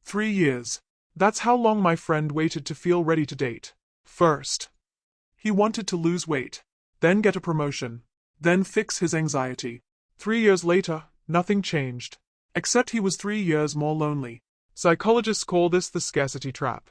3 years. That's how long my friend waited to feel ready to date. First, he wanted to lose weight, then get a promotion, then fix his anxiety. 3 years later, nothing changed, except he was 3 years more lonely. Psychologists call this the scarcity trap.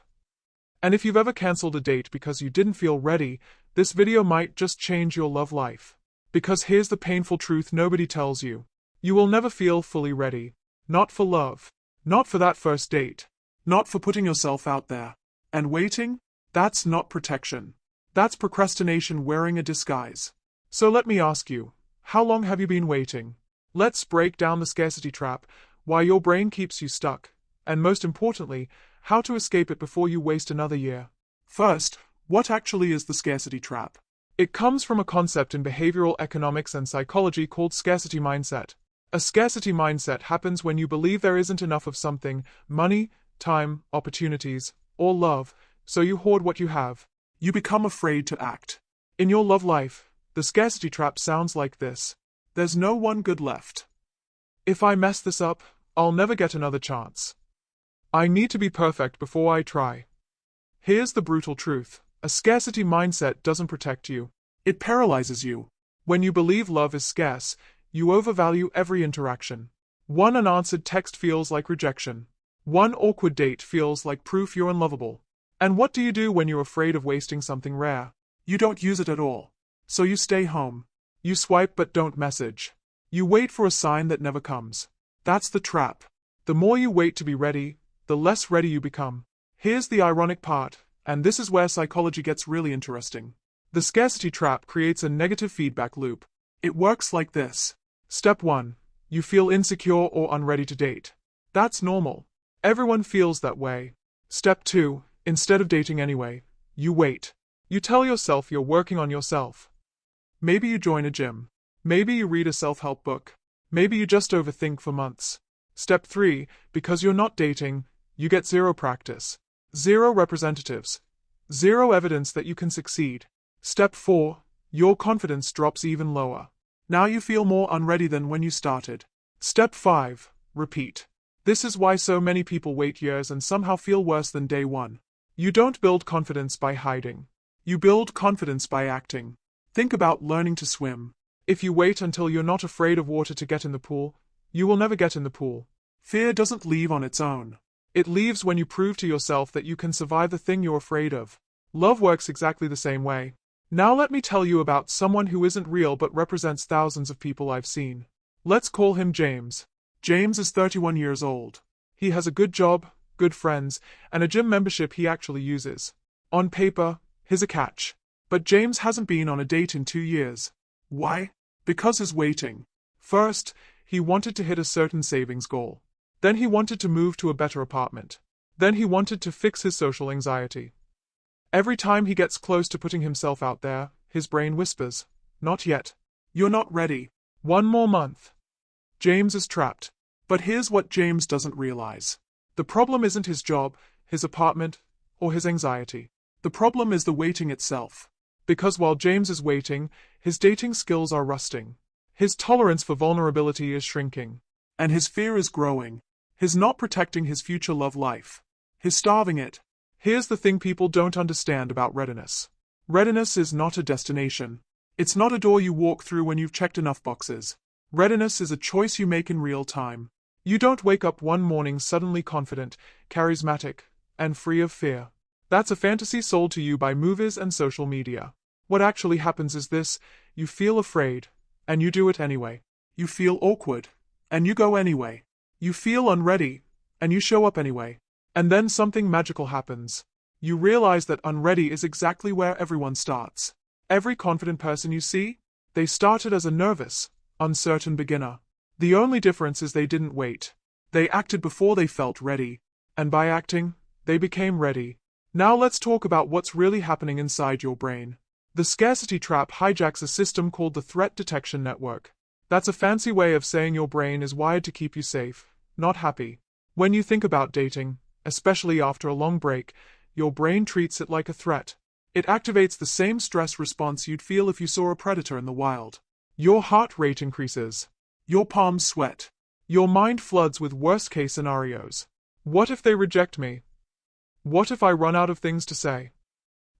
And if you've ever cancelled a date because you didn't feel ready, this video might just change your love life. Because here's the painful truth nobody tells you. You will never feel fully ready. Not for love. Not for that first date. Not for putting yourself out there. And waiting? That's not protection. That's procrastination wearing a disguise. So let me ask you, how long have you been waiting? Let's break down the scarcity trap, why your brain keeps you stuck, and most importantly, how to escape it before you waste another year. First, what actually is the scarcity trap? It comes from a concept in behavioral economics and psychology called scarcity mindset. A scarcity mindset happens when you believe there isn't enough of something, money, time, opportunities, or love, so you hoard what you have. You become afraid to act. In your love life, the scarcity trap sounds like this. There's no one good left. If I mess this up, I'll never get another chance. I need to be perfect before I try. Here's the brutal truth. A scarcity mindset doesn't protect you. It paralyzes you. When you believe love is scarce, you overvalue every interaction. One unanswered text feels like rejection. One awkward date feels like proof you're unlovable. And what do you do when you're afraid of wasting something rare? You don't use it at all. So you stay home. You swipe but don't message. You wait for a sign that never comes. That's the trap. The more you wait to be ready, the less ready you become. Here's the ironic part, and this is where psychology gets really interesting. The scarcity trap creates a negative feedback loop. It works like this. Step 1. You feel insecure or unready to date. That's normal. Everyone feels that way. Step 2. Instead of dating anyway, you wait. You tell yourself you're working on yourself. Maybe you join a gym. Maybe you read a self-help book. Maybe you just overthink for months. Step 3. Because you're not dating, you get zero practice. Zero representatives. Zero evidence that you can succeed. Step 4. Your confidence drops even lower. Now you feel more unready than when you started. Step 5. Repeat. This is why so many people wait years and somehow feel worse than day one. You don't build confidence by hiding. You build confidence by acting. Think about learning to swim. If you wait until you're not afraid of water to get in the pool, you will never get in the pool. Fear doesn't leave on its own. It leaves when you prove to yourself that you can survive the thing you're afraid of. Love works exactly the same way. Now let me tell you about someone who isn't real but represents thousands of people I've seen. Let's call him James. James is 31 years old. He has a good job, good friends, and a gym membership he actually uses. On paper, he's a catch. But James hasn't been on a date in 2 years. Why? Because he's waiting. First, he wanted to hit a certain savings goal. Then he wanted to move to a better apartment. Then he wanted to fix his social anxiety. Every time he gets close to putting himself out there, his brain whispers, "Not yet. You're not ready. One more month." James is trapped. But here's what James doesn't realize. The problem isn't his job, his apartment, or his anxiety. The problem is the waiting itself. Because while James is waiting, his dating skills are rusting. His tolerance for vulnerability is shrinking. And his fear is growing. He's not protecting his future love life. He's starving it. Here's the thing people don't understand about readiness. Readiness is not a destination. It's not a door you walk through when you've checked enough boxes. Readiness is a choice you make in real time. You don't wake up one morning suddenly confident, charismatic, and free of fear. That's a fantasy sold to you by movies and social media. What actually happens is this: you feel afraid, and you do it anyway. You feel awkward, and you go anyway. You feel unready, and you show up anyway. And then something magical happens. You realize that unready is exactly where everyone starts. Every confident person you see, they started as a nervous, uncertain beginner. The only difference is they didn't wait. They acted before they felt ready. And by acting, they became ready. Now let's talk about what's really happening inside your brain. The scarcity trap hijacks a system called the threat detection network. That's a fancy way of saying your brain is wired to keep you safe, not happy. When you think about dating, especially after a long break, your brain treats it like a threat. It activates the same stress response you'd feel if you saw a predator in the wild. Your heart rate increases. Your palms sweat. Your mind floods with worst-case scenarios. What if they reject me? What if I run out of things to say?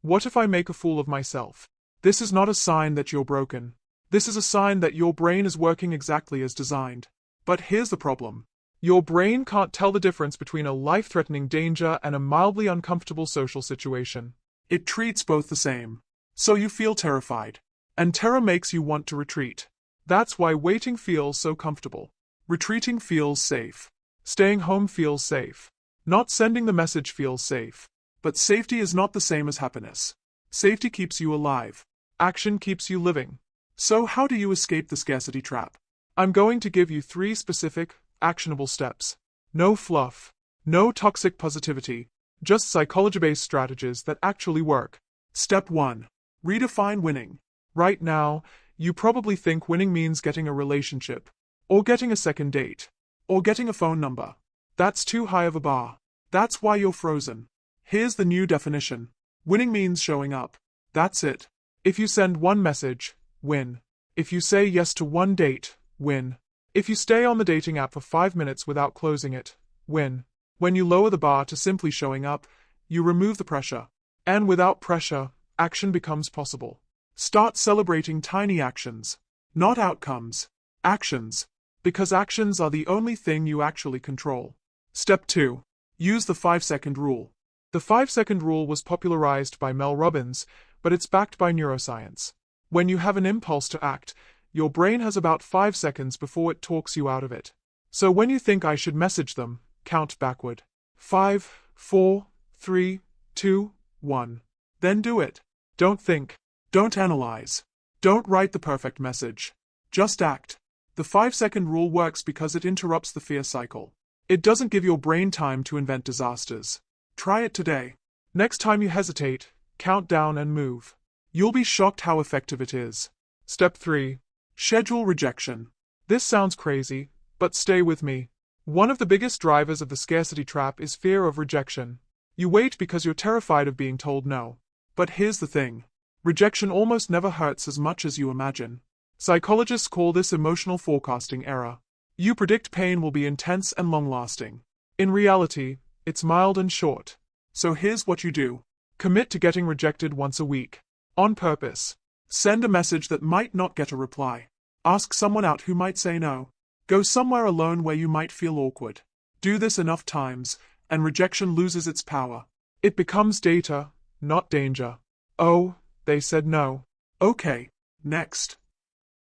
What if I make a fool of myself? This is not a sign that you're broken. This is a sign that your brain is working exactly as designed. But here's the problem. Your brain can't tell the difference between a life-threatening danger and a mildly uncomfortable social situation. It treats both the same. So you feel terrified. And terror makes you want to retreat. That's why waiting feels so comfortable. Retreating feels safe. Staying home feels safe. Not sending the message feels safe. But safety is not the same as happiness. Safety keeps you alive. Action keeps you living. So how do you escape the scarcity trap? I'm going to give you 3 specific, actionable steps. No fluff. No toxic positivity. Just psychology-based strategies that actually work. Step 1. Redefine winning. Right now, you probably think winning means getting a relationship, or getting a second date, or getting a phone number. That's too high of a bar. That's why you're frozen. Here's the new definition. Winning means showing up. That's it. If you send one message, win. If you say yes to one date, win. If you stay on the dating app for 5 minutes without closing it, win. When you lower the bar to simply showing up, you remove the pressure. And without pressure, action becomes possible. Start celebrating tiny actions, not outcomes. Actions. Because actions are the only thing you actually control. Step 2. Use the 5-second rule. The 5-second rule was popularized by Mel Robbins, but it's backed by neuroscience. When you have an impulse to act, your brain has about 5 seconds before it talks you out of it. So when you think I should message them, count backward. 5, 4, 3, 2, 1. Then do it. Don't think. Don't analyze. Don't write the perfect message. Just act. The 5-second rule works because it interrupts the fear cycle. It doesn't give your brain time to invent disasters. Try it today. Next time you hesitate, count down and move. You'll be shocked how effective it is. Step 3. Schedule rejection. This sounds crazy, but stay with me. One of the biggest drivers of the scarcity trap is fear of rejection. You wait because you're terrified of being told no. But here's the thing. Rejection almost never hurts as much as you imagine. Psychologists call this emotional forecasting error. You predict pain will be intense and long-lasting. In reality, it's mild and short. So here's what you do. Commit to getting rejected once a week. On purpose. Send a message that might not get a reply. Ask someone out who might say no. Go somewhere alone where you might feel awkward. Do this enough times, and rejection loses its power. It becomes data, not danger. Oh, they said no. Okay, next.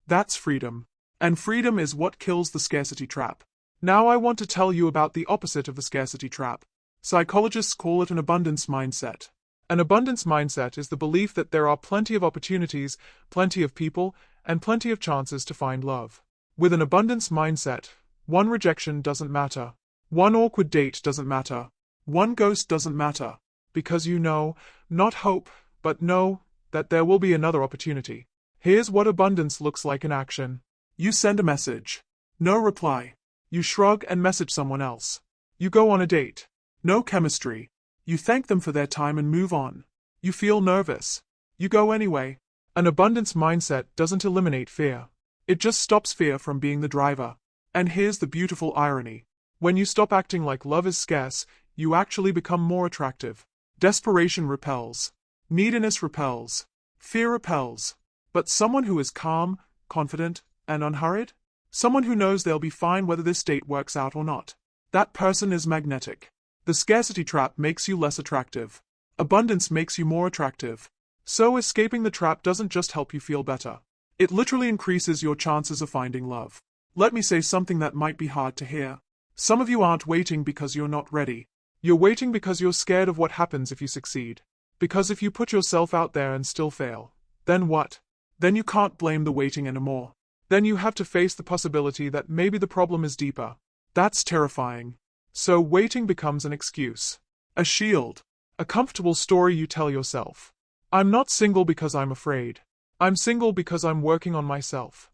That's freedom. And freedom is what kills the scarcity trap. Now I want to tell you about the opposite of the scarcity trap. Psychologists call it an abundance mindset. An abundance mindset is the belief that there are plenty of opportunities, plenty of people, and plenty of chances to find love. With an abundance mindset, one rejection doesn't matter. One awkward date doesn't matter. One ghost doesn't matter. Because you know, not hope, but know, that there will be another opportunity. Here's what abundance looks like in action. You send a message. No reply. You shrug and message someone else. You go on a date. No chemistry. You thank them for their time and move on. You feel nervous. You go anyway. An abundance mindset doesn't eliminate fear. It just stops fear from being the driver. And here's the beautiful irony. When you stop acting like love is scarce, you actually become more attractive. Desperation repels. Neediness repels. Fear repels. But someone who is calm, confident, and unhurried? Someone who knows they'll be fine whether this date works out or not. That person is magnetic. The scarcity trap makes you less attractive. Abundance makes you more attractive. So escaping the trap doesn't just help you feel better. It literally increases your chances of finding love. Let me say something that might be hard to hear. Some of you aren't waiting because you're not ready. You're waiting because you're scared of what happens if you succeed. Because if you put yourself out there and still fail, then what? Then you can't blame the waiting anymore. Then you have to face the possibility that maybe the problem is deeper. That's terrifying. So waiting becomes an excuse. A shield. A comfortable story you tell yourself. I'm not single because I'm afraid. I'm single because I'm working on myself.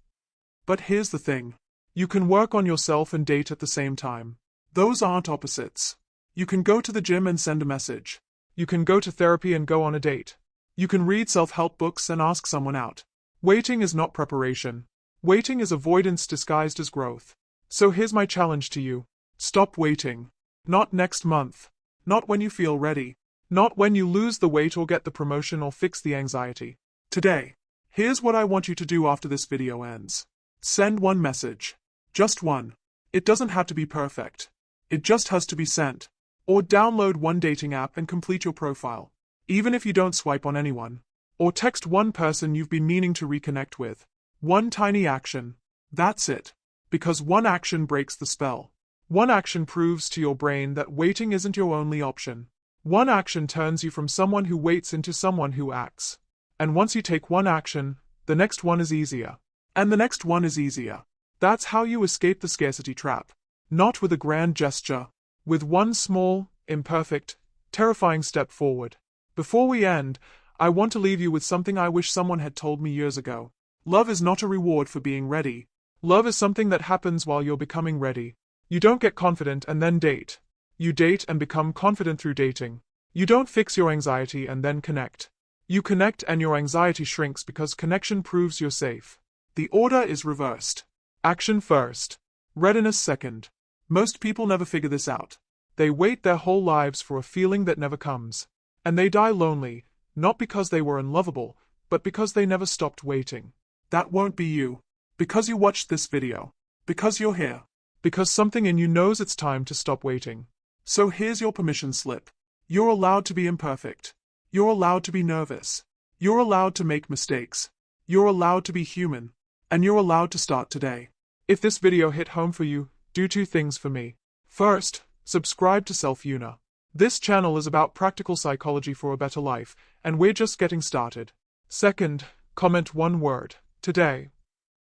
But here's the thing. You can work on yourself and date at the same time. Those aren't opposites. You can go to the gym and send a message. You can go to therapy and go on a date. You can read self-help books and ask someone out. Waiting is not preparation. Waiting is avoidance disguised as growth. So here's my challenge to you. Stop waiting. Not next month. Not when you feel ready. Not when you lose the weight or get the promotion or fix the anxiety. Today. Here's what I want you to do after this video ends. Send one message. Just one. It doesn't have to be perfect. It just has to be sent. Or download one dating app and complete your profile. Even if you don't swipe on anyone. Or text one person you've been meaning to reconnect with. One tiny action. That's it. Because one action breaks the spell. One action proves to your brain that waiting isn't your only option. One action turns you from someone who waits into someone who acts. And once you take one action, the next one is easier. And the next one is easier. That's how you escape the scarcity trap. Not with a grand gesture. With one small, imperfect, terrifying step forward. Before we end, I want to leave you with something I wish someone had told me years ago. Love is not a reward for being ready. Love is something that happens while you're becoming ready. You don't get confident and then date. You date and become confident through dating. You don't fix your anxiety and then connect. You connect and your anxiety shrinks because connection proves you're safe. The order is reversed. Action first. Readiness second. Most people never figure this out. They wait their whole lives for a feeling that never comes. And they die lonely, not because they were unlovable, but because they never stopped waiting. That won't be you. Because you watched this video. Because you're here. Because something in you knows it's time to stop waiting. So here's your permission slip. You're allowed to be imperfect. You're allowed to be nervous. You're allowed to make mistakes. You're allowed to be human. And you're allowed to start today. If this video hit home for you, do two things for me. First, subscribe to Selfuna. This channel is about practical psychology for a better life, and we're just getting started. Second, comment one word, today.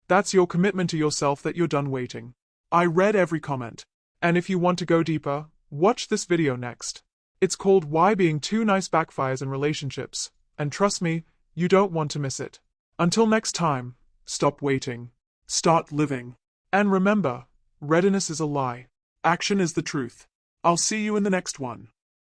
That's your commitment to yourself that you're done waiting. I read every comment. And if you want to go deeper, watch this video next. It's called Why Being Too Nice Backfires in Relationships, and trust me, you don't want to miss it. Until next time, stop waiting. Start living. And remember, readiness is a lie. Action is the truth. I'll see you in the next one.